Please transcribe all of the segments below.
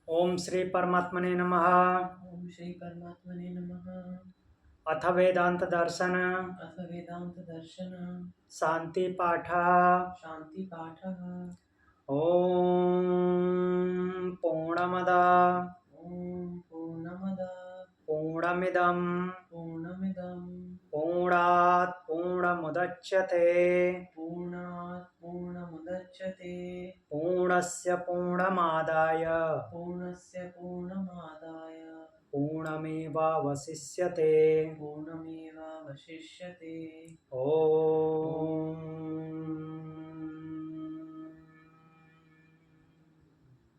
ओम श्री परमात्मने नमः। ओम श्री परमात्मने नमः। अथ वेदांत दर्शन अथ वेदांत दर्शन शांति पाठ। शांति पाठः। ओम पूर्णमद ओम पूर्णमद पूर्णमिदं पूर्णमिदं पूर्णात् पूर्णमुदच्यते पूर्णात् पूर्णमुदच्यते पूर्णस्य पूर्णमादाय पूर्णस्य पूर्णमादाय पूर्णमेवावशिष्यते। पूर्णमेवावशिष्यते। ओम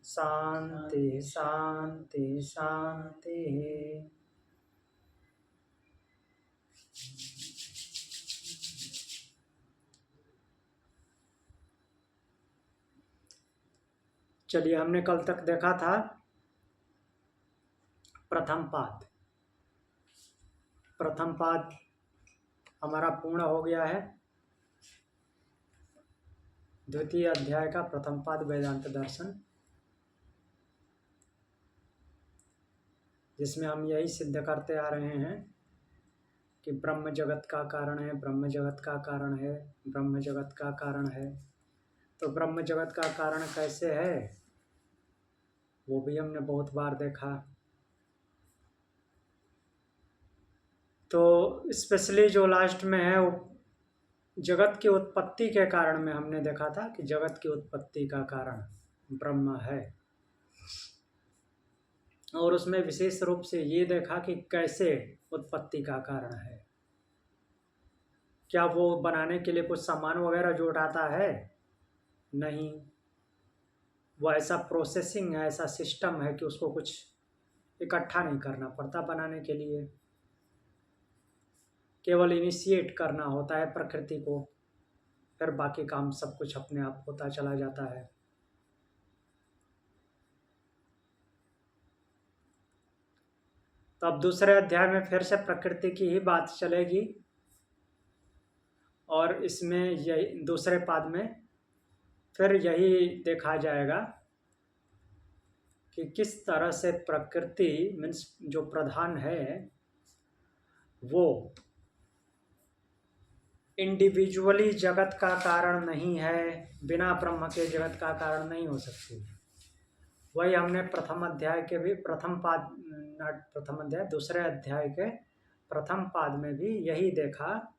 शांति शांति शांति। चलिए, हमने कल तक देखा था प्रथम पाद। प्रथम पाद हमारा पूर्ण हो गया है। द्वितीय अध्याय का प्रथम पाद वेदांत दर्शन, जिसमें हम यही सिद्ध करते आ रहे हैं कि ब्रह्म जगत का कारण है, ब्रह्म जगत का कारण है, ब्रह्म जगत का कारण है। तो ब्रह्म जगत का कारण कैसे है, वो भी हमने बहुत बार देखा। तो स्पेशली जो लास्ट में है वो जगत की उत्पत्ति के कारण में हमने देखा था कि जगत की उत्पत्ति का कारण ब्रह्म है। और उसमें विशेष रूप से ये देखा कि कैसे उत्पत्ति का कारण है। क्या वो बनाने के लिए कुछ सामान वगैरह जुटाता है? नहीं, वो ऐसा प्रोसेसिंग है, ऐसा सिस्टम है कि उसको कुछ इकट्ठा नहीं करना पड़ता बनाने के लिए। केवल इनिशिएट करना होता है प्रकृति को, फिर बाकी काम सब कुछ अपने आप होता चला जाता है। तो अब दूसरे अध्याय में फिर से प्रकृति की ही बात चलेगी, और इसमें यही दूसरे पाद में फिर यही देखा जाएगा कि किस तरह से प्रकृति मीन्स जो प्रधान है वो इंडिविजुअली जगत का कारण नहीं है, बिना ब्रह्म के जगत का कारण नहीं हो सकती। वही हमने प्रथम अध्याय के भी प्रथम पाद, नॉट प्रथम अध्याय, दूसरे अध्याय के प्रथम पाद में भी यही देखा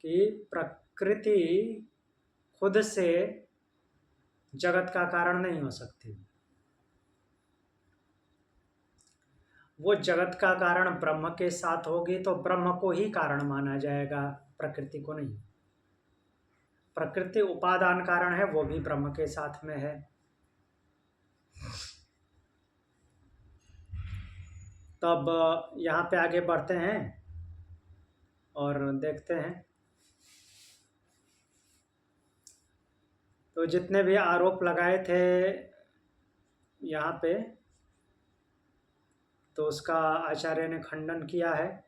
कि प्रकृति खुद से जगत का कारण नहीं हो सकती। वो जगत का कारण ब्रह्म के साथ होगी तो ब्रह्म को ही कारण माना जाएगा, प्रकृति को नहीं। प्रकृति उपादान कारण है, वो भी ब्रह्म के साथ में है। तब यहाँ पे आगे बढ़ते हैं और देखते हैं। तो जितने भी आरोप लगाए थे यहाँ पे, तो उसका आचार्य ने खंडन किया है।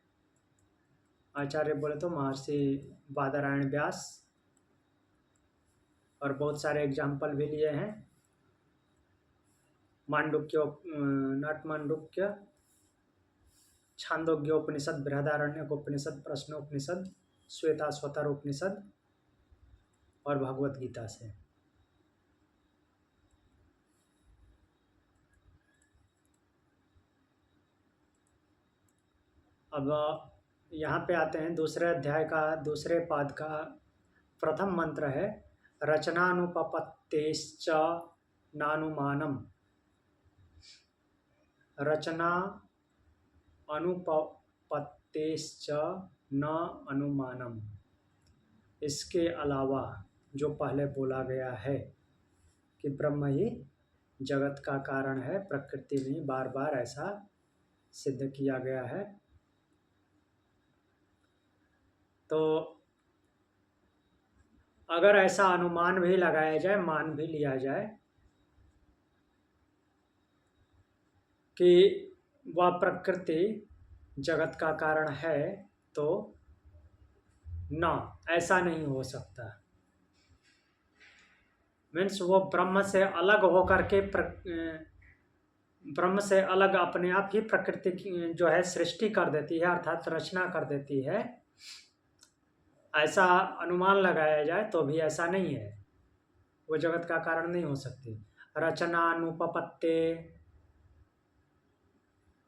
आचार्य बोले तो महर्षि बादरायण व्यास, और बहुत सारे एग्जाम्पल भी लिए हैं। मांडुक्य, नट मांडुक्य, छांदोग्योपनिषद, बृहदारण्यकोपनिषद, प्रश्नोपनिषद, श्वेताश्वतर उपनिषद और भगवत गीता से। अब यहाँ पे आते हैं दूसरे अध्याय का दूसरे पाद का प्रथम मंत्र है रचनानुपपत्तेश्च नानुमानम। रचना अनुपपत्तेश्च न अनुमानम। इसके अलावा जो पहले बोला गया है कि ब्रह्म ही जगत का कारण है, प्रकृति में बार बार ऐसा सिद्ध किया गया है। तो अगर ऐसा अनुमान भी लगाया जाए, मान भी लिया जाए कि वह प्रकृति जगत का कारण है, तो ना, ऐसा नहीं हो सकता। मीन्स वो ब्रह्म से अलग होकर के ब्रह्म से अलग अपने आप ही प्रकृति की जो है सृष्टि कर देती है, अर्थात रचना कर देती है, ऐसा अनुमान लगाया जाए तो भी ऐसा नहीं है। वो जगत का कारण नहीं हो सकती। रचना अनुपपत्ते,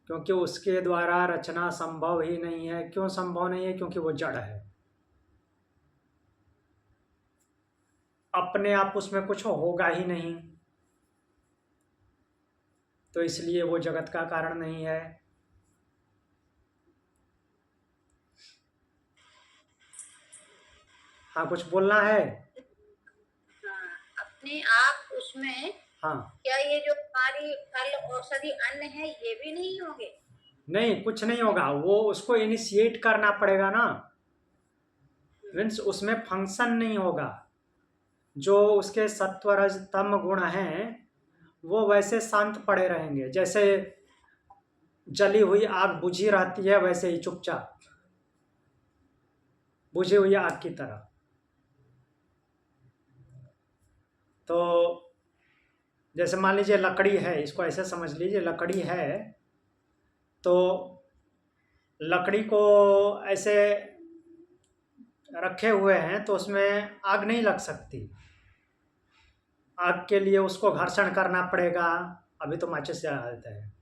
क्योंकि उसके द्वारा रचना संभव ही नहीं है। क्यों संभव नहीं है? क्योंकि वो जड़ है, अपने आप उसमें कुछ होगा ही नहीं, तो इसलिए वो जगत का कारण नहीं है। हाँ, कुछ बोलना है? हाँ, अपने आप उसमें हाँ, क्या ये जो हमारी फल औषधि अन्न है ये भी नहीं होंगे? नहीं, कुछ नहीं होगा। वो उसको इनिशिएट करना पड़ेगा ना, मीन्स उसमें फंक्शन नहीं होगा। जो उसके सत्व रज तम गुण हैं वो वैसे शांत पड़े रहेंगे, जैसे जली हुई आग बुझी रहती है वैसे ही चुपचाप बुझी हुई आग की तरह। तो जैसे मान लीजिए लकड़ी है, इसको ऐसे समझ लीजिए, लकड़ी है तो लकड़ी को ऐसे रखे हुए हैं तो उसमें आग नहीं लग सकती। आग के लिए उसको घर्षण करना पड़ेगा। अभी तो माचिस से जला देते हैं,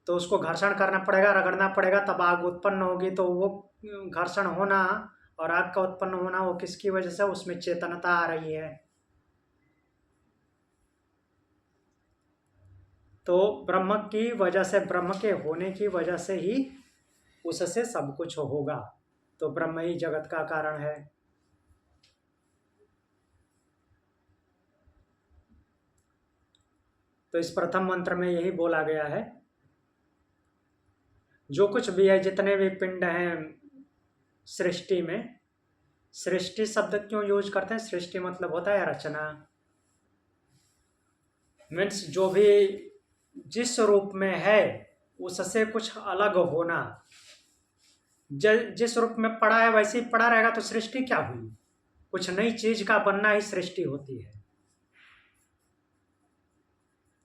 तो उसको घर्षण करना पड़ेगा, रगड़ना पड़ेगा, तब आग उत्पन्न होगी। तो वो घर्षण होना और आग का उत्पन्न होना वो किसकी वजह से? उसमें चेतनता आ रही है। तो ब्रह्म की वजह से, ब्रह्म के होने की वजह से ही उससे सब कुछ होगा। तो ब्रह्म ही जगत का कारण है। तो इस प्रथम मंत्र में यही बोला गया है। जो कुछ भी है, जितने भी पिंड हैं सृष्टि में, सृष्टि शब्द क्यों यूज करते हैं? सृष्टि मतलब होता है रचना। मीन्स जो भी जिस रूप में है उससे कुछ अलग होना। जिस रूप में पड़ा है वैसे ही पड़ा रहेगा तो सृष्टि क्या हुई? कुछ नई चीज का बनना ही सृष्टि होती है।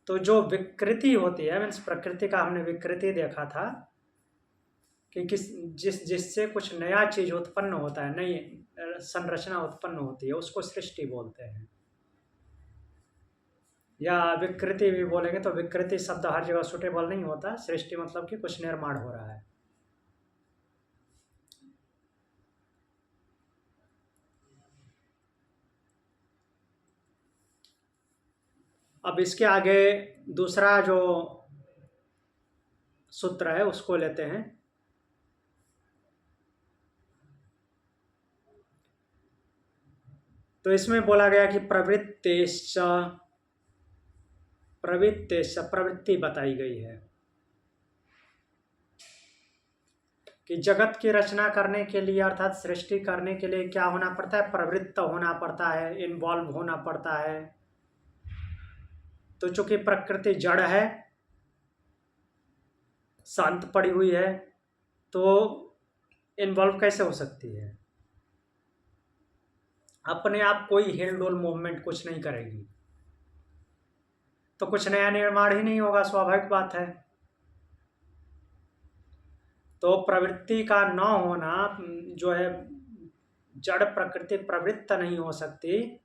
तो जो विकृति होती है, मीन्स प्रकृति का हमने विकृति देखा था कि जिससे कुछ नया चीज उत्पन्न होता है, नई संरचना उत्पन्न होती है, उसको सृष्टि बोलते हैं। या विकृति भी बोलेंगे तो विकृति शब्द हर जगह सुटेबल नहीं होता। सृष्टि मतलब कि कुछ निर्माण हो रहा है। अब इसके आगे दूसरा जो सूत्र है उसको लेते हैं। तो इसमें बोला गया कि प्रवृत्ति बताई गई है कि जगत की रचना करने के लिए, अर्थात सृष्टि करने के लिए क्या होना पड़ता है? प्रवृत्त होना पड़ता है, इन्वॉल्व होना पड़ता है। तो चूंकि प्रकृति जड़ है, शांत पड़ी हुई है, तो इन्वॉल्व कैसे हो सकती है? अपने आप कोई हिलडोल मूवमेंट कुछ नहीं करेगी, तो कुछ नया निर्माण ही नहीं होगा, स्वाभाविक बात है। तो प्रवृत्ति का न होना जो है, जड़ प्रकृति प्रवृत्त नहीं हो सकती,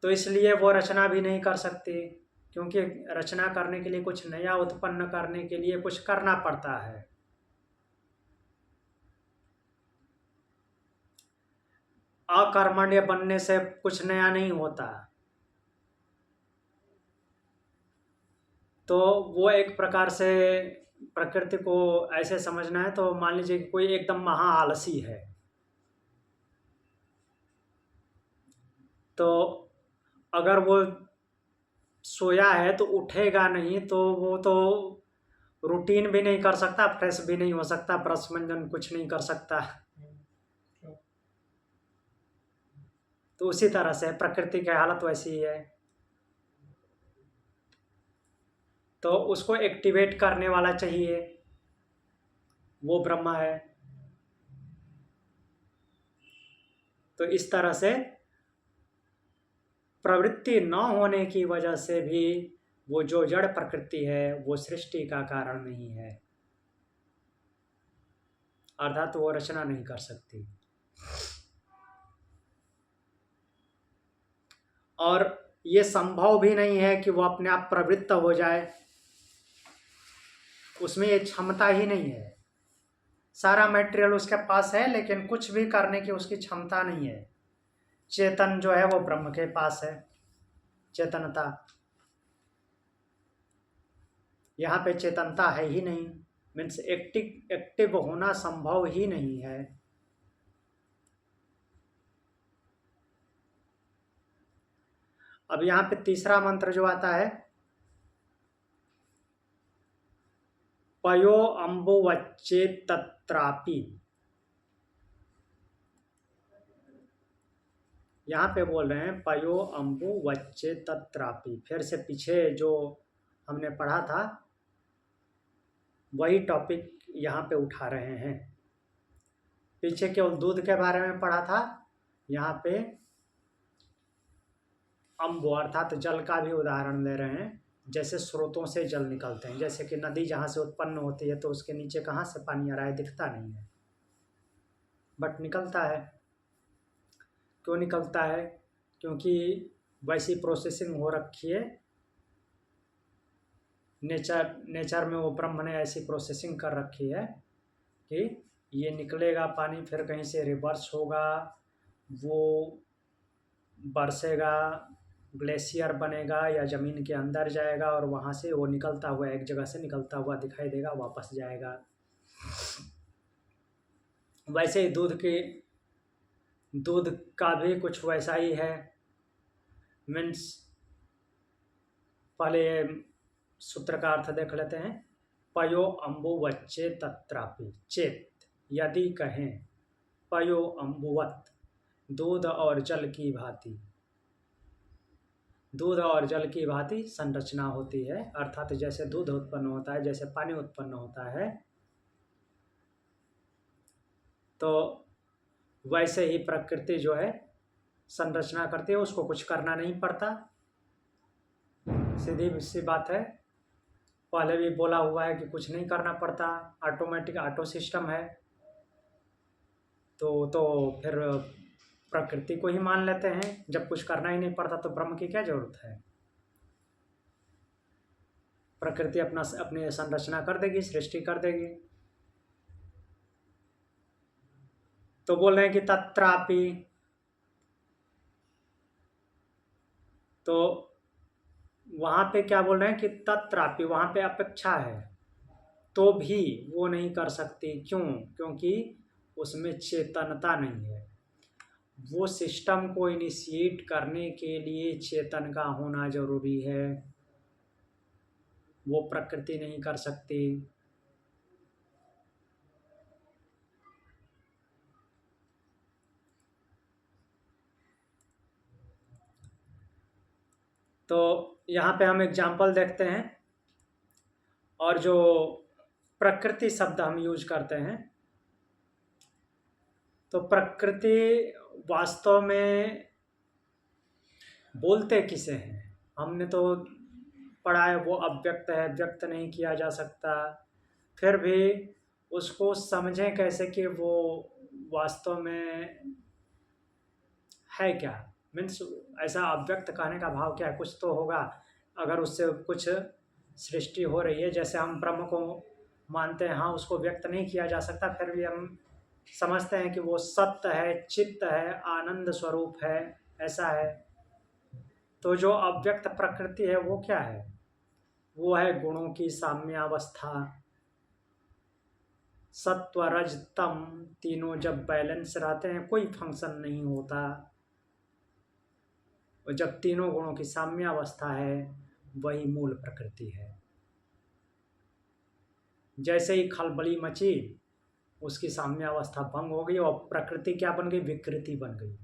तो इसलिए वो रचना भी नहीं कर सकती। क्योंकि रचना करने के लिए, कुछ नया उत्पन्न करने के लिए कुछ करना पड़ता है। अकर्मण्य बनने से कुछ नया नहीं होता। तो वो एक प्रकार से प्रकृति को ऐसे समझना है तो मान लीजिए कि कोई एकदम महा आलसी है, तो अगर वो सोया है तो उठेगा नहीं, तो वो तो रूटीन भी नहीं कर सकता, फ्रेश भी नहीं हो सकता, ब्रश मंजन कुछ नहीं कर सकता। तो उसी तरह से प्रकृति की हालत वैसी ही है। तो उसको एक्टिवेट करने वाला चाहिए, वो ब्रह्मा है। तो इस तरह से प्रवृत्ति न होने की वजह से भी वो जो जड़ प्रकृति है वो सृष्टि का कारण नहीं है, अर्थात वो रचना नहीं कर सकती। और ये संभव भी नहीं है कि वो अपने आप प्रवृत्त हो जाए, उसमें ये क्षमता ही नहीं है। सारा मटेरियल उसके पास है लेकिन कुछ भी करने की उसकी क्षमता नहीं है। चेतन जो है वो ब्रह्म के पास है, चेतनता। यहाँ पे चेतनता है ही नहीं, मीन्स एक्टिव होना संभव ही नहीं है। अब यहाँ पे तीसरा मंत्र जो आता है, पयो अम्बुवच्चे तत्रापि, यहाँ पे बोल रहे हैं पयो अम्बुवच्चे तत्रापि। फिर से पीछे जो हमने पढ़ा था वही टॉपिक यहाँ पे उठा रहे हैं। पीछे केवल दूध के बारे में पढ़ा था, यहाँ पे अम्बु अर्थात जल का भी उदाहरण ले रहे हैं। जैसे स्रोतों से जल निकलते हैं, जैसे कि नदी जहाँ से उत्पन्न होती है तो उसके नीचे कहाँ से पानी आ रहा है, दिखता नहीं है, बट निकलता है। क्यों निकलता है? क्योंकि वैसी प्रोसेसिंग हो रखी है, नेचर में वो ब्रह्म ने ऐसी प्रोसेसिंग कर रखी है कि ये निकलेगा पानी, फिर कहीं से रिवर्स होगा, वो बरसेगा, ग्लेशियर बनेगा या ज़मीन के अंदर जाएगा और वहाँ से वो निकलता हुआ एक जगह से निकलता हुआ दिखाई देगा, वापस जाएगा। वैसे ही दूध का भी कुछ वैसा ही है। मीन्स पहले सूत्र का अर्थ देख लेते हैं। पयो अम्बुवच्चे तत्रापि, चेत यदि कहें, पयो अम्बुवत, दूध और जल की भांति। दूध और जल की भांति संरचना होती है, अर्थात जैसे दूध उत्पन्न होता है, जैसे पानी उत्पन्न होता है, तो वैसे ही प्रकृति जो है संरचना करती है, उसको कुछ करना नहीं पड़ता। सीधी सी बात है, पहले भी बोला हुआ है कि कुछ नहीं करना पड़ता, ऑटोमेटिक ऑटो सिस्टम है। तो फिर प्रकृति को ही मान लेते हैं। जब कुछ करना ही नहीं पड़ता तो ब्रह्म की क्या जरूरत है? प्रकृति अपनी संरचना कर देगी, सृष्टि कर देगी। तो बोल रहे हैं कि तत्रापि, तो वहां पे क्या बोल रहे हैं कि तत्रापि, वहां पे अपेक्षा है, तो भी वो नहीं कर सकती। क्यों? क्योंकि उसमें चेतनता नहीं है। वो सिस्टम को इनिशिएट करने के लिए चेतन का होना जरूरी है, वो प्रकृति नहीं कर सकती। तो यहाँ पे हम एग्जाम्पल देखते हैं, और जो प्रकृति शब्द हम यूज करते हैं, तो प्रकृति वास्तव में बोलते किसे हैं? हमने तो पढ़ा है वो अव्यक्त है, व्यक्त नहीं किया जा सकता। फिर भी उसको समझें कैसे कि वो वास्तव में है क्या? मीन्स ऐसा अव्यक्त कहने का भाव क्या है? कुछ तो होगा, अगर उससे कुछ सृष्टि हो रही है। जैसे हम ब्रह्म को मानते हैं, हाँ उसको व्यक्त नहीं किया जा सकता, फिर भी हम समझते हैं कि वो सत्य है, चित्त है, आनंद स्वरूप है, ऐसा है। तो जो अव्यक्त प्रकृति है वो क्या है? वो है गुणों की साम्यावस्था। सत्व रज तम तीनों जब बैलेंस रहते हैं कोई फंक्शन नहीं होता, और जब तीनों गुणों की साम्यावस्था है वही मूल प्रकृति है। जैसे ही खलबली मची, उसकी साम्यावस्था भंग हो गई और प्रकृति क्या बन गई? विकृति बन गई।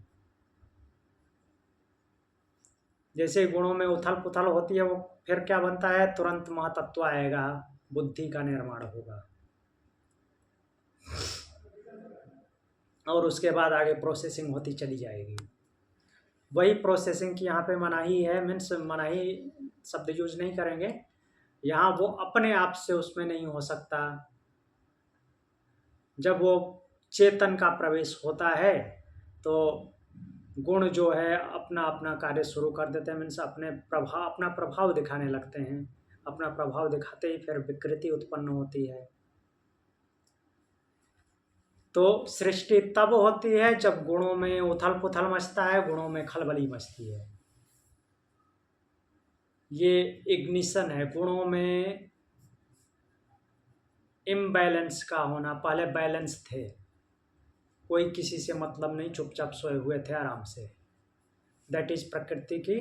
जैसे गुणों में उथल पुथल होती है, वो फिर क्या बनता है? तुरंत महातत्व आएगा, बुद्धि का निर्माण होगा, और उसके बाद आगे प्रोसेसिंग होती चली जाएगी। वही प्रोसेसिंग की यहाँ पे मनाही है, मीन्स मनाही शब्द यूज नहीं करेंगे यहाँ। वो अपने आप से उसमें नहीं हो सकता। जब वो चेतन का प्रवेश होता है तो गुण जो है अपना अपना कार्य शुरू कर देते हैं, मीन्स अपना प्रभाव दिखाने लगते हैं। अपना प्रभाव दिखाते ही फिर विकृति उत्पन्न होती है। तो सृष्टि तब होती है जब गुणों में उथल पुथल मचता है, गुणों में खलबली मचती है। ये इग्निशन है, गुणों में इम्बैलेंस का होना। पहले बैलेंस थे, कोई किसी से मतलब नहीं, चुपचाप सोए हुए थे आराम से। दैट इज प्रकृति की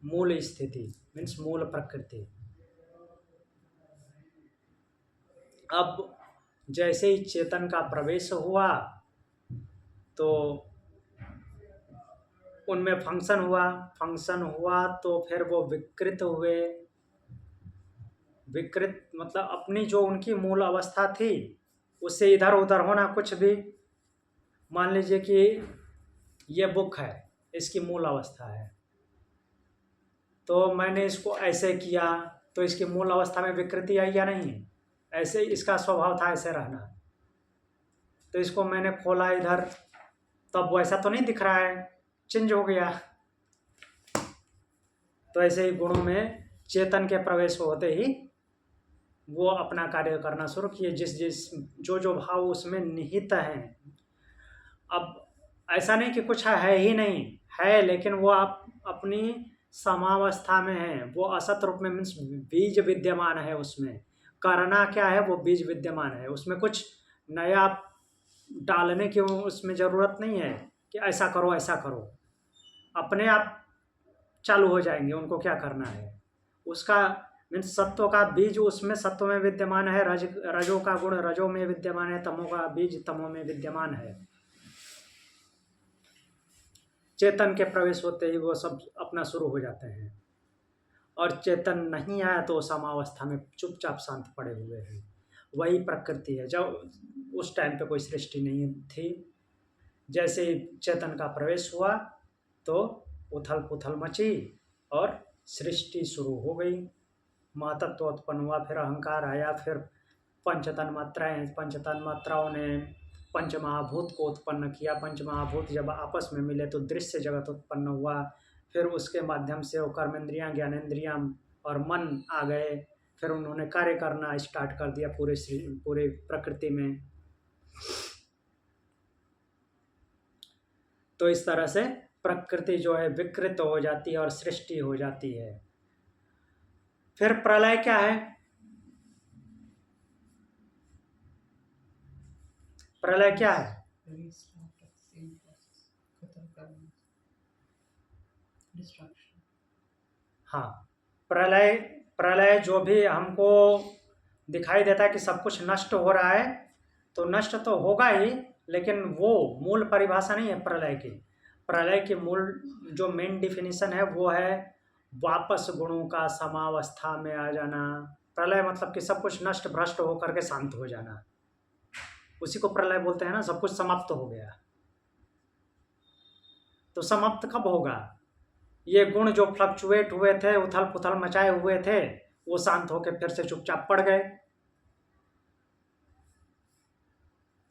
मूल स्थिति, मीन्स मूल प्रकृति। अब जैसे ही चेतन का प्रवेश हुआ तो उनमें फंक्शन हुआ तो फिर वो विकृत हुए। विकृत मतलब अपनी जो उनकी मूल अवस्था थी उससे इधर उधर होना कुछ भी। मान लीजिए कि ये बुक है, इसकी मूल अवस्था है, तो मैंने इसको ऐसे किया तो इसकी मूल अवस्था में विकृति आई या नहीं? ऐसे इसका स्वभाव था ऐसे रहना, तो इसको मैंने खोला इधर, तब वैसा तो नहीं दिख रहा है, चेंज हो गया। तो ऐसे ही गुणों में चेतन के प्रवेश होते ही वो अपना कार्य करना शुरू किए, जो भाव उसमें निहित हैं। अब ऐसा नहीं कि कुछ है ही नहीं है, लेकिन वो आप अपनी समावस्था में है, वो असत रूप में, मीन्स बीज विद्यमान है उसमें। करना क्या है, वो बीज विद्यमान है उसमें, कुछ नया डालने की उसमें ज़रूरत नहीं है कि ऐसा करो ऐसा करो। अपने आप चालू हो जाएंगे उनको क्या करना है। उसका मीन्स सत्व का बीज उसमें सत्व में विद्यमान है, रजो का गुण रजो में विद्यमान है, तमो का बीज तमो में विद्यमान है। चेतन के प्रवेश होते ही वो सब अपना शुरू हो जाते हैं। और चेतन नहीं आया तो समावस्था में चुपचाप शांत पड़े हुए हैं। वही प्रकृति है। जब उस टाइम पे कोई सृष्टि नहीं थी, जैसे चेतन का प्रवेश हुआ तो उथल पुथल मची और सृष्टि शुरू हो गई। महतत्व उत्पन्न हुआ, फिर अहंकार आया, फिर पंचतन मात्राओं ने पंचमहाभूत को उत्पन्न किया। पंचमहाभूत जब आपस में मिले तो दृश्य जगत उत्पन्न हुआ। फिर उसके माध्यम से वो कर्मेंद्रियां, ज्ञानेंद्रियां और मन आ गए। फिर उन्होंने कार्य करना स्टार्ट कर दिया पूरे प्रकृति में। तो इस तरह से प्रकृति जो है विकृत हो जाती है और सृष्टि हो जाती है। फिर प्रलय क्या है? प्रलय क्या है? हाँ, प्रलय जो भी हमको दिखाई देता है कि सब कुछ नष्ट हो रहा है, तो नष्ट तो होगा ही, लेकिन वो मूल परिभाषा नहीं है प्रलय की। प्रलय की मूल जो मेन डिफिनीशन है वो है वापस गुणों का समावस्था में आ जाना। प्रलय मतलब कि सब कुछ नष्ट भ्रष्ट होकर के शांत हो जाना, उसी को प्रलय बोलते हैं ना। सब कुछ समाप्त हो गया, तो समाप्त कब होगा? ये गुण जो फ्लक्चुएट हुए थे, उथल पुथल मचाए हुए थे, वो शांत होकर फिर से चुपचाप पड़ गए,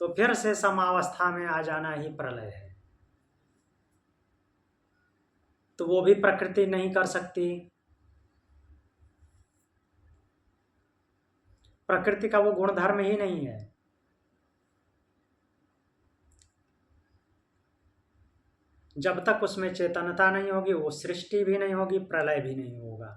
तो फिर से समावस्था में आ जाना ही प्रलय है। तो वो भी प्रकृति नहीं कर सकती। प्रकृति का वो गुणधर्म ही नहीं है। जब तक उसमें चेतनता नहीं होगी, वो सृष्टि भी नहीं होगी, प्रलय भी नहीं होगा।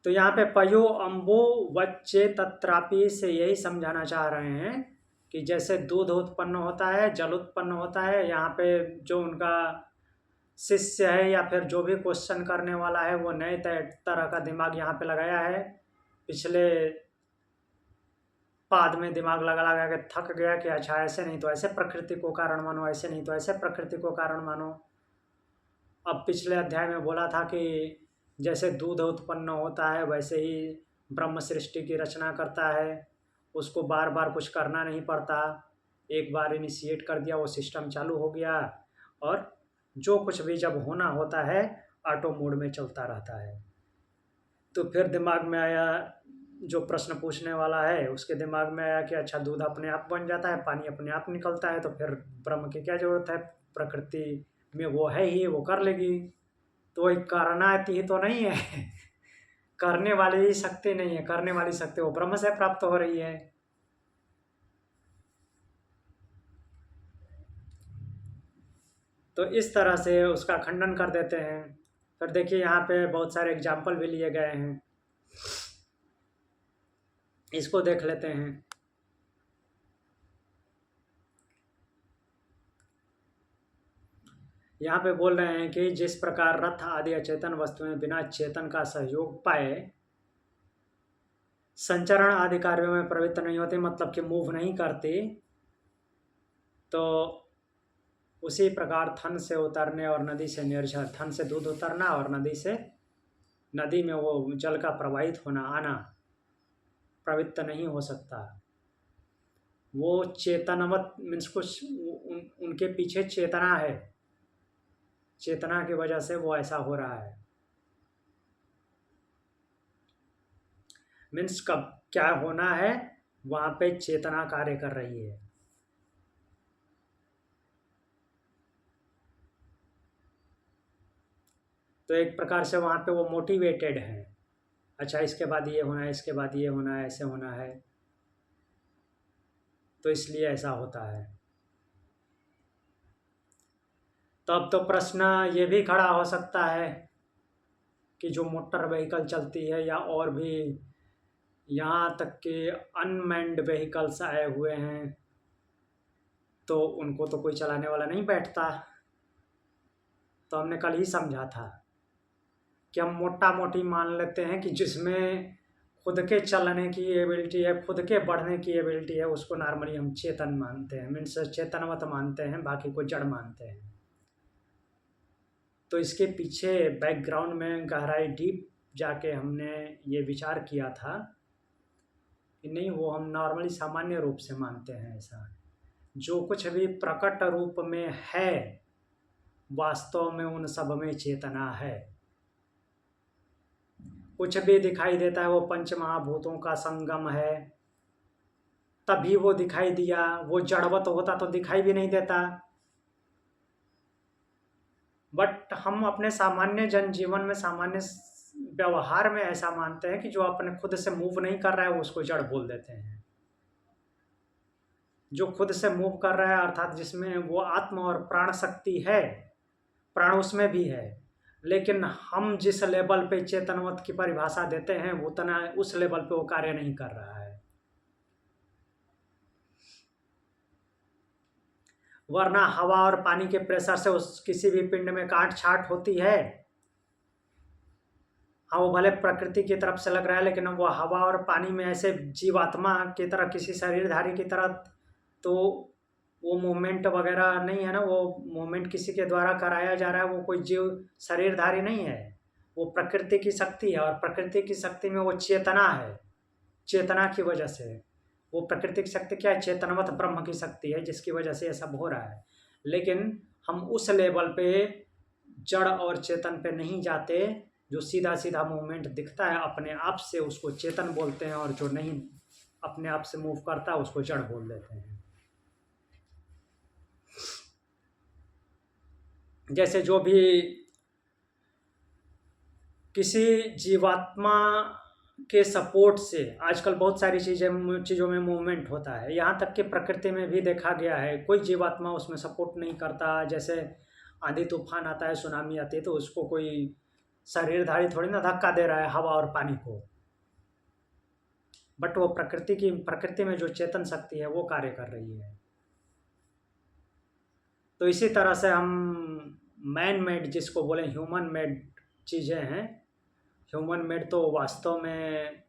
तो यहाँ पे पयो अम्बो वच्चे तत्रापि से यही समझाना चाह रहे हैं कि जैसे दूध उत्पन्न होता है, जल उत्पन्न होता है, यहाँ पे जो उनका शिष्य है या फिर जो भी क्वेश्चन करने वाला है वो नए तरह का दिमाग यहाँ पे लगाया है। पिछले पाद में दिमाग लगा लगा के थक गया कि अच्छा ऐसे नहीं तो ऐसे प्रकृति को कारण मानो, ऐसे नहीं तो ऐसे प्रकृति को कारण मानो। अब पिछले अध्याय में बोला था कि जैसे दूध उत्पन्न होता है वैसे ही ब्रह्म सृष्टि की रचना करता है, उसको बार बार कुछ करना नहीं पड़ता, एक बार इनिशिएट कर दिया वो सिस्टम चालू हो गया, और जो कुछ भी जब होना होता है ऑटो मोड में चलता रहता है। तो फिर दिमाग में आया, जो प्रश्न पूछने वाला है उसके दिमाग में आया कि अच्छा दूध अपने आप बन जाता है, पानी अपने आप निकलता है, तो फिर ब्रह्म की क्या ज़रूरत है, प्रकृति में वो है ही, वो कर लेगी। तो वही करनाती तो नहीं है करने वाली शक्ति नहीं है, करने वाली शक्ति वो ब्रह्म से प्राप्त हो रही है। तो इस तरह से उसका खंडन कर देते हैं। फिर देखिए यहाँ पे बहुत सारे एग्जाम्पल भी लिए गए हैं, इसको देख लेते हैं। यहाँ पे बोल रहे हैं कि जिस प्रकार रथ आदि अचेतन वस्तुएं बिना चेतन का सहयोग पाए संचरण आदि कार्यों में प्रवृत्त नहीं होती, मतलब कि मूव नहीं करती, तो उसी प्रकार थन से उतरने और नदी से निर्झर, थन से दूध उतरना और नदी से, नदी में वो जल का प्रवाहित होना आना प्रवृत्त नहीं हो सकता। वो चेतनवत मीन्स कुछ उनके पीछे चेतना है, चेतना की वजह से वो ऐसा हो रहा है। मीन्स कब क्या होना है, वहाँ पे चेतना कार्य कर रही है। तो एक प्रकार से वहाँ पे वो मोटिवेटेड है, अच्छा इसके बाद ये होना है, इसके बाद ये होना है, ऐसे होना है, तो इसलिए ऐसा होता है। तो अब तो प्रश्न ये भी खड़ा हो सकता है कि जो मोटर व्हीकल चलती है या और भी यहाँ तक कि अनमैन्ड व्हीकल्स आए हुए हैं, तो उनको तो कोई चलाने वाला नहीं बैठता। तो हमने कल ही समझा था कि हम मोटा मोटी मान लेते हैं कि जिसमें खुद के चलने की एबिलिटी है, खुद के बढ़ने की एबिलिटी है, उसको नॉर्मली हम चेतन मानते हैं, मीन्स चेतनवत मानते हैं, बाकी को जड़ मानते हैं। तो इसके पीछे बैकग्राउंड में गहराई डीप जाके हमने ये विचार किया था कि नहीं, वो हम नॉर्मली सामान्य रूप से मानते हैं ऐसा। जो कुछ भी प्रकट रूप में है वास्तव में उन सब में चेतना है। कुछ भी दिखाई देता है वो पंच महाभूतों का संगम है, तभी वो दिखाई दिया, वो जड़वत होता तो दिखाई भी नहीं देता। बट हम अपने सामान्य जनजीवन में, सामान्य व्यवहार में ऐसा मानते हैं कि जो अपने खुद से मूव नहीं कर रहा है उसको जड़ बोल देते हैं। जो खुद से मूव कर रहा है अर्थात जिसमें वो आत्म और प्राण शक्ति है, प्राण उसमें भी है, लेकिन हम जिस लेवल पे चेतनवत की परिभाषा देते हैं वो उतना उस लेवल पे वो कार्य नहीं कर रहा है। वरना हवा और पानी के प्रेशर से उस किसी भी पिंड में काट छाट होती है। हाँ, वो भले प्रकृति की तरफ से लग रहा है, लेकिन वो हवा और पानी में ऐसे जीवात्मा की तरह, किसी शरीरधारी की तरह तो वो मूवमेंट वगैरह नहीं है ना, वो मूवमेंट किसी के द्वारा कराया जा रहा है, वो कोई जीव शरीरधारी नहीं है, वो प्रकृति की शक्ति है। और प्रकृति की शक्ति में वो चेतना है, चेतना की वजह से वो प्राकृतिक शक्ति क्या है, चेतनवत ब्रह्म की शक्ति है, जिसकी वजह से ये सब हो रहा है। लेकिन हम उस लेवल पे जड़ और चेतन पे नहीं जाते। जो सीधा सीधा मूवमेंट दिखता है अपने आप से उसको चेतन बोलते हैं, और जो नहीं अपने आप से मूव करता उसको जड़ बोल देते हैं। जैसे जो भी किसी जीवात्मा के सपोर्ट से आजकल बहुत सारी चीज़ों में मूवमेंट होता है, यहाँ तक कि प्रकृति में भी देखा गया है, कोई जीवात्मा उसमें सपोर्ट नहीं करता। जैसे आंधी तूफान आता है, सुनामी आती है, तो उसको कोई शरीरधारी थोड़ी ना धक्का दे रहा है हवा और पानी को, बट वो प्रकृति में जो चेतन शक्ति है वो कार्य कर रही है। तो इसी तरह से हम मैन मेड जिसको बोले ह्यूमन मेड चीज़ें हैं, ह्यूमन मेड तो वास्तव में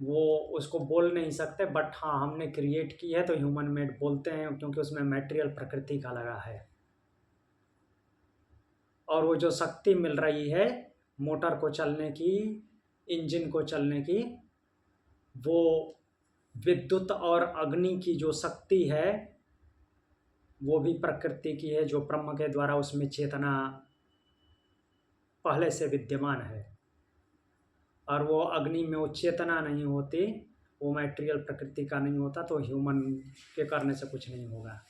वो उसको बोल नहीं सकते, बट हाँ हमने क्रिएट की है तो ह्यूमन मेड बोलते हैं, क्योंकि उसमें मटेरियल प्रकृति का लगा है। और वो जो शक्ति मिल रही है मोटर को चलने की, इंजन को चलने की, वो विद्युत और अग्नि की जो शक्ति है वो भी प्रकृति की है, जो ब्रह्म के द्वारा उसमें चेतना पहले से विद्यमान है। और वो अग्नि में वो चेतना नहीं होती, वो मैटेरियल प्रकृति का नहीं होता, तो ह्यूमन के करने से कुछ नहीं होगा।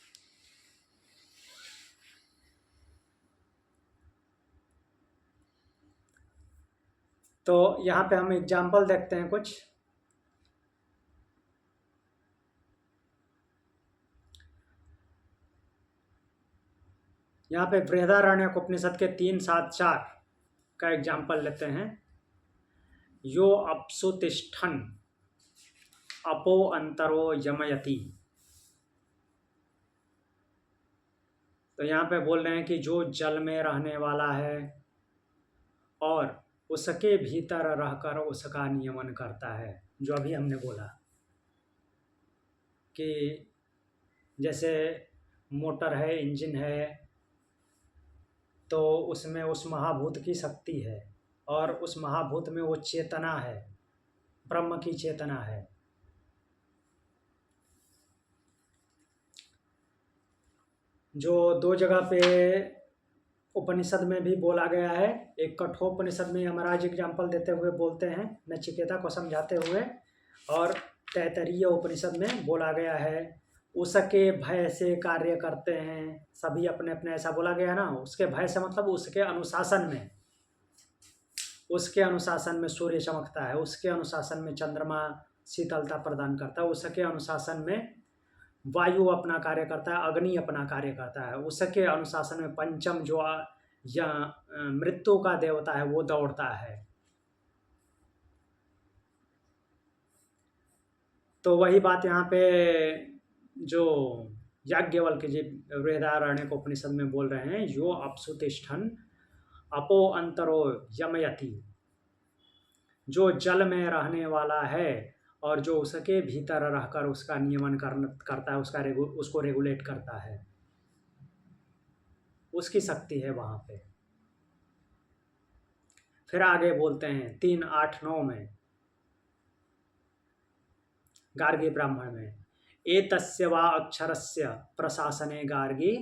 तो यहाँ पे हम एग्जाम्पल देखते हैं कुछ। यहाँ पे बृहदारण्यक उपनिषद के 3-7-4 का एग्जाम्पल लेते हैं। यो अप्सु तिष्ठन् अपो अंतरो यमयति। तो यहाँ पे बोल रहे हैं कि जो जल में रहने वाला है और उसके भीतर रहकर उसका नियमन करता है, जो अभी हमने बोला कि जैसे मोटर है, इंजन है, तो उसमें उस महाभूत की शक्ति है और उस महाभूत में वो चेतना है, ब्रह्म की चेतना है। जो 2 जगह पे उपनिषद में भी बोला गया है। एक कठोपनिषद में यमराज एग्जाम्पल देते हुए बोलते हैं नचिकेता को समझाते हुए, और तैतरीय उपनिषद में बोला गया है उसके भय से कार्य करते हैं सभी अपने अपने, ऐसा बोला गया है ना। उसके भय से मतलब उसके अनुशासन में, उसके अनुशासन में सूर्य चमकता है, उसके अनुशासन में चंद्रमा शीतलता प्रदान करता है, उसके अनुशासन में वायु अपना कार्य करता है, अग्नि अपना कार्य करता है, उसके अनुशासन में पंचम जो या मृत्यु का देवता है वो दौड़ता है। तो वही बात यहाँ पे जो याज्ञवल्क्य जी बृहदारण्यक उपनिषद में बोल रहे हैं, यो अप्सु तिष्ठन् अपो अंतरो यमयति। जो जल में रहने वाला है और जो उसके भीतर रहकर उसका नियमन करता है, उसको रेगुलेट करता है, उसकी शक्ति है वहाँ पे। फिर आगे बोलते हैं 3-8-9 में गार्गी ब्राह्मण में, एतस्य वा अक्षरस्य प्रशासने गार्गी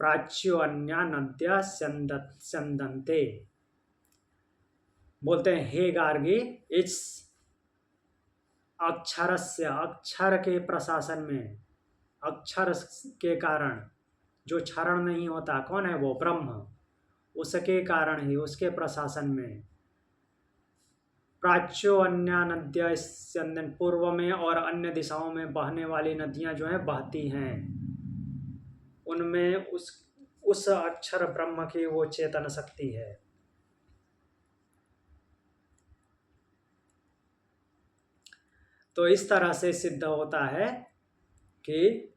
प्राच्यो अन्या नद्या स्यन्दन्ते। बोलते हैं हे गार्गी, इस अक्षरस्य, अक्षर के प्रशासन में, अक्षर के कारण जो क्षरण नहीं होता, कौन है वो? ब्रह्म। उसके कारण ही, उसके प्रशासन में प्राच्यो अन्या नद्या स्यन्दन्, पूर्व में और अन्य दिशाओं में बहने वाली नदियां जो हैं बहती हैं, उनमें उस अक्षर ब्रह्म की वो चेतन शक्ति है। तो इस तरह से सिद्ध होता है कि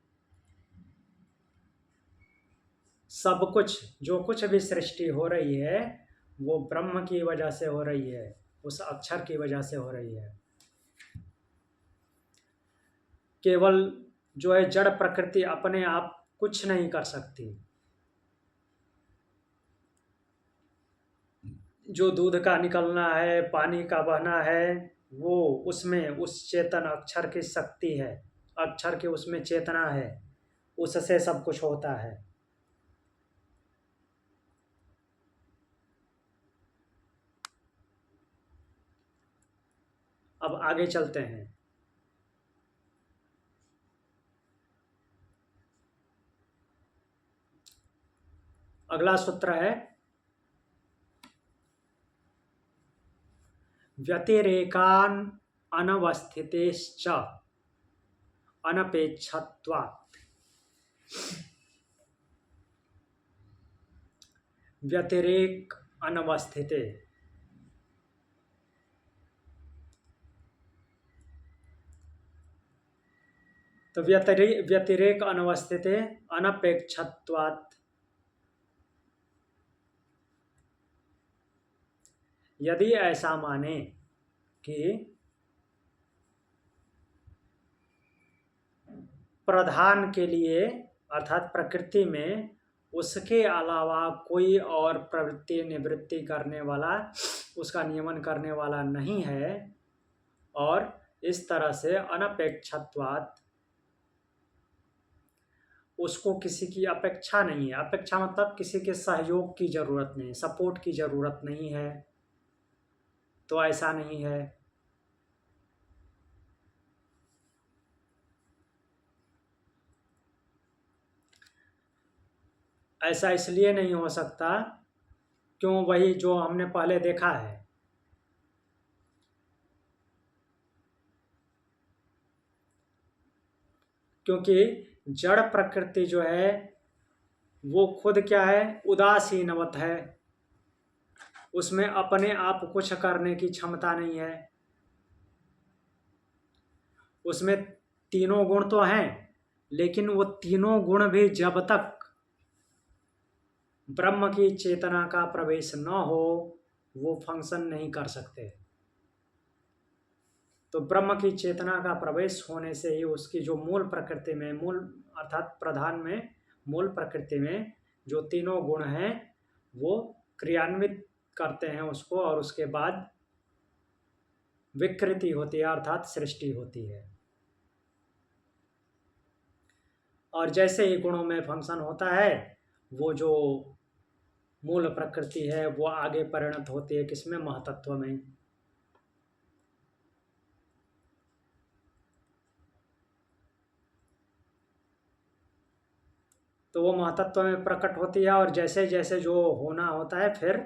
सब कुछ, जो कुछ भी सृष्टि हो रही है वो ब्रह्म की वजह से हो रही है, उस अक्षर की वजह से हो रही है। केवल जो है जड़ प्रकृति अपने आप कुछ नहीं कर सकती। जो दूध का निकलना है, पानी का बहना है, वो उसमें उस चेतन अक्षर की शक्ति है, अक्षर की उसमें चेतना है, उससे सब कुछ होता है। अब आगे चलते हैं। अगला सूत्र है व्यतिरेकान अनवस्थितेश्च अनपेक्षत्वात्। व्यतिरेक अनवस्थिते, तो व्यतिरेक अनवस्थिते अनपेक्षत्वात्। यदि ऐसा माने कि प्रधान के लिए अर्थात प्रकृति में उसके अलावा कोई और प्रवृत्ति निवृत्ति करने वाला उसका नियमन करने वाला नहीं है, और इस तरह से अनपेक्षत्वात् उसको किसी की अपेक्षा नहीं है। अपेक्षा मतलब किसी के सहयोग की ज़रूरत नहीं, सपोर्ट की ज़रूरत नहीं है, तो ऐसा नहीं है। ऐसा इसलिए नहीं हो सकता क्यों, वही जो हमने पहले देखा है, क्योंकि जड़ प्रकृति जो है वो खुद क्या है, उदासीनवत है, उसमें अपने आप कुछ करने की क्षमता नहीं है। उसमें तीनों गुण तो हैं, लेकिन वो तीनों गुण भी जब तक ब्रह्म की चेतना का प्रवेश न हो वो फंक्शन नहीं कर सकते। तो ब्रह्म की चेतना का प्रवेश होने से ही उसकी जो मूल प्रकृति में, मूल अर्थात प्रधान में, मूल प्रकृति में जो तीनों गुण हैं वो क्रियान्वित करते हैं उसको, और उसके बाद विकृति होती है अर्थात सृष्टि होती है। और जैसे ही गुणों में फंक्शन होता है वो जो मूल प्रकृति है वो आगे परिणत होती है किसमें, महतत्व में। तो वो महतत्व में प्रकट होती है, और जैसे जैसे जो होना होता है फिर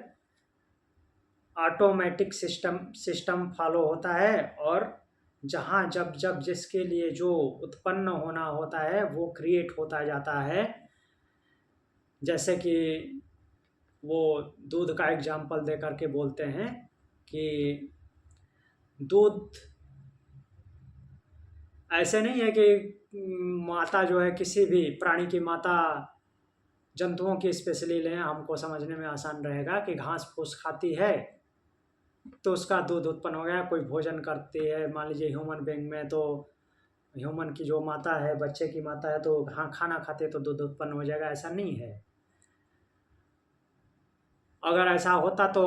ऑटोमेटिक सिस्टम फॉलो होता है, और जहाँ जब जब जिसके लिए जो उत्पन्न होना होता है वो क्रिएट होता जाता है। जैसे कि वो दूध का एग्जाम्पल दे करके बोलते हैं कि दूध ऐसे नहीं है कि माता जो है, किसी भी प्राणी की माता, जंतुओं की स्पेशली लें, हमको समझने में आसान रहेगा कि घास फूस खाती है तो उसका दूध उत्पन्न हो गया। कोई भोजन करती है, मान लीजिए ह्यूमन बीइंग में, तो ह्यूमन की जो माता है, बच्चे की माता है, तो हाँ खाना खाते है तो दूध उत्पन्न हो जाएगा, ऐसा नहीं है। अगर ऐसा होता तो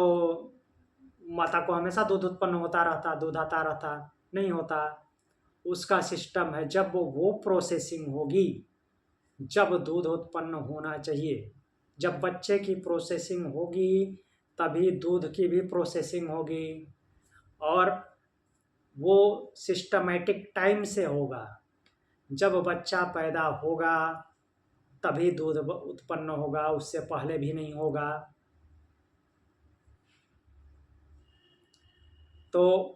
माता को हमेशा दूध उत्पन्न होता रहता, दूध आता रहता, नहीं होता। उसका सिस्टम है, जब वो प्रोसेसिंग होगी, जब दूध उत्पन्न होना चाहिए, जब बच्चे की प्रोसेसिंग होगी तभी दूध की भी प्रोसेसिंग होगी, और वो सिस्टमेटिक टाइम से होगा। जब बच्चा पैदा होगा तभी दूध उत्पन्न होगा, उससे पहले भी नहीं होगा। तो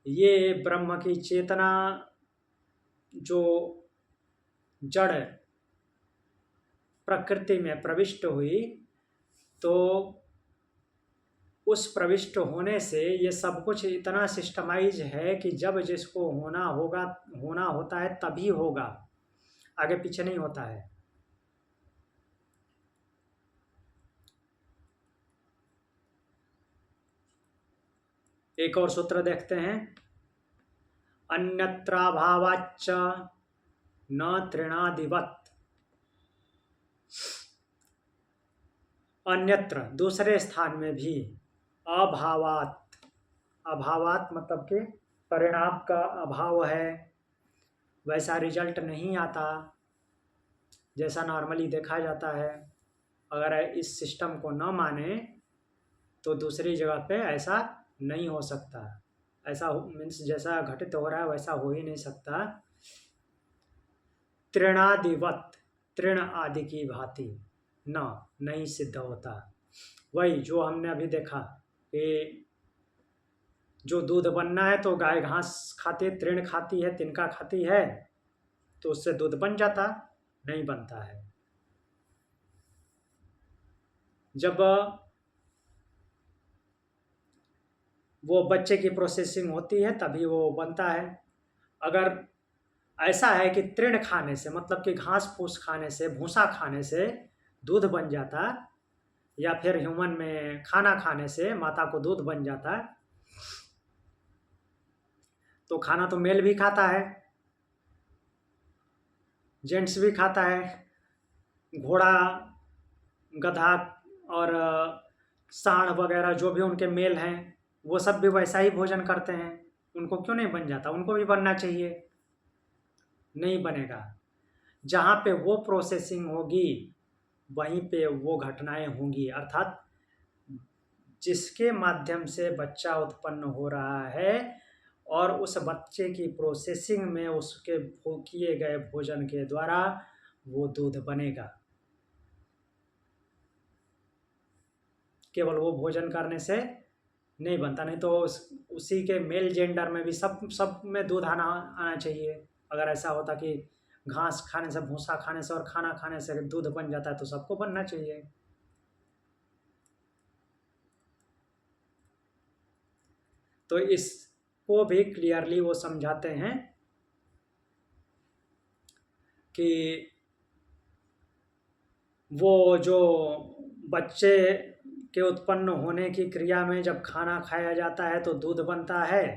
ये ब्रह्म की चेतना जो जड़ प्रकृति में प्रविष्ट हुई, तो उस प्रविष्ट होने से ये सब कुछ इतना सिस्टमाइज है कि जब जिसको होना होगा, होना होता है तभी होगा, आगे पीछे नहीं होता है। एक और सूत्र देखते हैं, अन्यत्राभावाच्च न तृणादिवत्। अन्यत्र दूसरे स्थान में भी, अभावात, अभावात मतलब कि परिणाम का अभाव है, वैसा रिजल्ट नहीं आता जैसा नॉर्मली देखा जाता है। अगर इस सिस्टम को न माने तो दूसरी जगह पे ऐसा नहीं हो सकता। ऐसा मीन्स जैसा घटित हो रहा है वैसा हो ही नहीं सकता। तृणादिवत, तृण आदि की भांति न, नहीं सिद्ध होता। वही जो हमने अभी देखा कि जो दूध बनना है तो गाय घास खाती है, तृण खाती है, तिनका खाती है, तो उससे दूध बन जाता, नहीं बनता है। जब वो बच्चे की प्रोसेसिंग होती है तभी वो बनता है। अगर ऐसा है कि तृण खाने से मतलब कि घास फूस खाने से, भूसा खाने से दूध बन जाता, या फिर ह्यूमन में खाना खाने से माता को दूध बन जाता, तो खाना तो मेल भी खाता है, जेंट्स भी खाता है, घोड़ा, गधा और सांड वगैरह जो भी उनके मेल हैं वो सब भी वैसा ही भोजन करते हैं, उनको क्यों नहीं बन जाता? उनको भी बनना चाहिए, नहीं बनेगा। जहाँ पे वो प्रोसेसिंग होगी वहीं पे वो घटनाएं होंगी, अर्थात जिसके माध्यम से बच्चा उत्पन्न हो रहा है और उस बच्चे की प्रोसेसिंग में उसके किए गए भोजन के द्वारा वो दूध बनेगा। केवल वो भोजन करने से नहीं बनता, नहीं तो उसी के मेल जेंडर में भी सब में दूध आना चाहिए। अगर ऐसा होता कि घास खाने से, भूसा खाने से और खाना खाने से दूध बन जाता है तो सबको बनना चाहिए। तो इसको भी क्लियरली वो समझाते हैं कि वो जो बच्चे के उत्पन्न होने की क्रिया में जब खाना खाया जाता है तो दूध बनता है,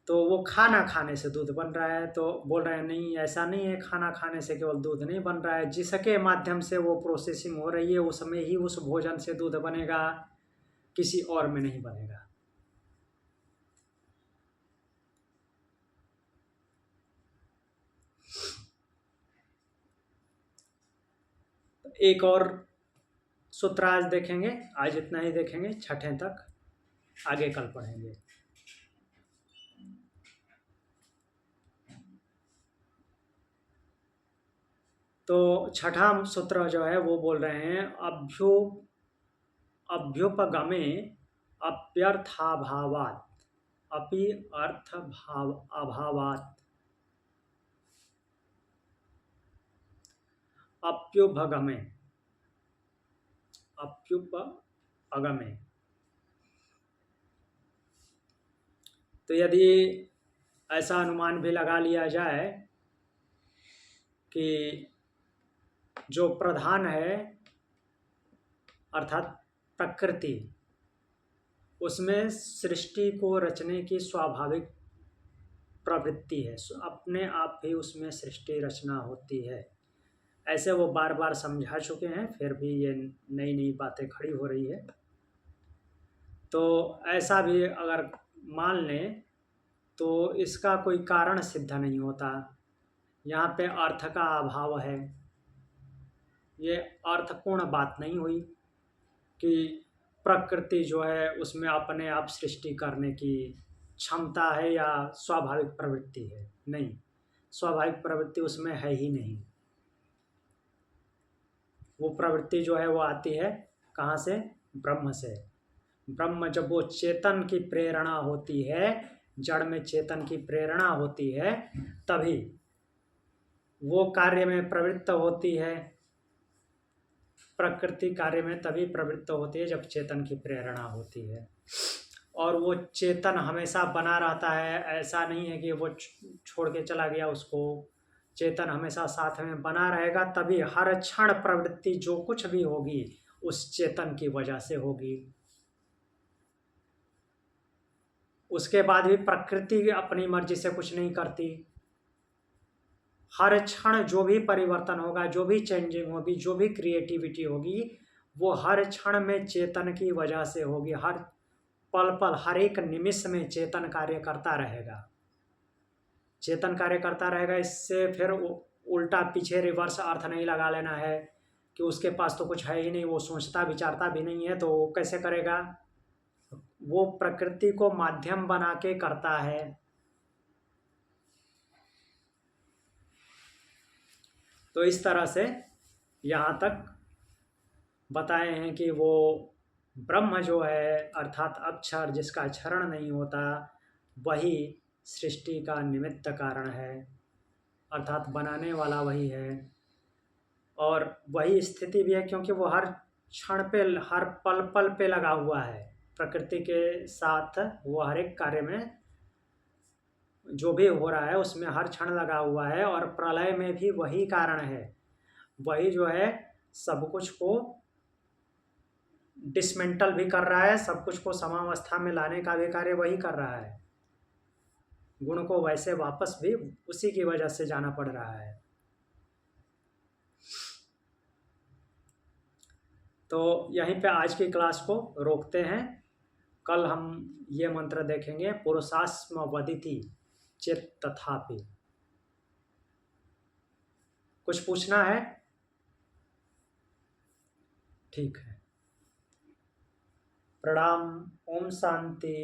तो वो खाना खाने से दूध बन रहा है। तो बोल रहे हैं नहीं, ऐसा नहीं है, खाना खाने से केवल दूध नहीं बन रहा है, जिसके माध्यम से वो प्रोसेसिंग हो रही है उसमें ही उस भोजन से दूध बनेगा, किसी और में नहीं बनेगा। एक और सूत्र आज देखेंगे, आज इतना ही देखेंगे, छठे तक, आगे कल पढ़ेंगे। तो छठा सूत्र जो है वो बोल रहे हैं अभ्युपगमे अप्यर्थाभावात् अपि अर्थ भाव अभावात् अप्युपगमे तो यदि ऐसा अनुमान भी लगा लिया जाए कि जो प्रधान है अर्थात प्रकृति, उसमें सृष्टि को रचने की स्वाभाविक प्रवृत्ति है, अपने आप ही उसमें सृष्टि रचना होती है। ऐसे वो बार बार समझा चुके हैं, फिर भी ये नई नई बातें खड़ी हो रही है। तो ऐसा भी अगर मान लें तो इसका कोई कारण सिद्ध नहीं होता। यहाँ पे अर्थ का अभाव है, ये अर्थपूर्ण बात नहीं हुई कि प्रकृति जो है उसमें अपने आप सृष्टि करने की क्षमता है या स्वाभाविक प्रवृत्ति है। नहीं, स्वाभाविक प्रवृत्ति उसमें है ही नहीं। वो प्रवृत्ति जो है वो आती है कहाँ से? ब्रह्म से। ब्रह्म जब वो चेतन की प्रेरणा होती है, जड़ में चेतन की प्रेरणा होती है, तभी वो कार्य में प्रवृत्त होती है। प्रकृति कार्य में तभी प्रवृत्त होती है जब चेतन की प्रेरणा होती है। और वो चेतन हमेशा बना रहता है, ऐसा नहीं है कि वो छोड़ के चला गया उसको। चेतन हमेशा साथ में बना रहेगा, तभी हर क्षण प्रवृत्ति जो कुछ भी होगी उस चेतन की वजह से होगी। उसके बाद भी प्रकृति अपनी मर्जी से कुछ नहीं करती। हर क्षण जो भी परिवर्तन होगा, जो भी चेंजिंग होगी, जो भी क्रिएटिविटी होगी, वो हर क्षण में चेतन की वजह से होगी। हर पल पल, हर एक निमिष में चेतन कार्य करता रहेगा। चेतन कार्य करता रहेगा, इससे फिर उल्टा पीछे रिवर्स अर्थ नहीं लगा लेना है कि उसके पास तो कुछ है ही नहीं, वो सोचता विचारता भी नहीं है, तो वो कैसे करेगा? वो प्रकृति को माध्यम बना के करता है। तो इस तरह से यहाँ तक बताए हैं कि वो ब्रह्म जो है अर्थात अक्षर, जिसका क्षरण नहीं होता, वही सृष्टि का निमित्त कारण है, अर्थात बनाने वाला वही है। और वही स्थिति भी है क्योंकि वो हर क्षण पे, हर पल पल पे लगा हुआ है प्रकृति के साथ। वो हर एक कार्य में जो भी हो रहा है उसमें हर क्षण लगा हुआ है। और प्रलय में भी वही कारण है, वही जो है सब कुछ को डिसमेंटल भी कर रहा है, सब कुछ को समावस्था में लाने का भी कार्य वही कर रहा है। गुण को वैसे वापस भी उसी की वजह से जाना पड़ रहा है। तो यहीं पे आज की क्लास को रोकते हैं। कल हम ये मंत्र देखेंगे, पुरुषास्म वदिति चेत तथापि। कुछ पूछना है? ठीक है, प्रणाम। ओम शांति।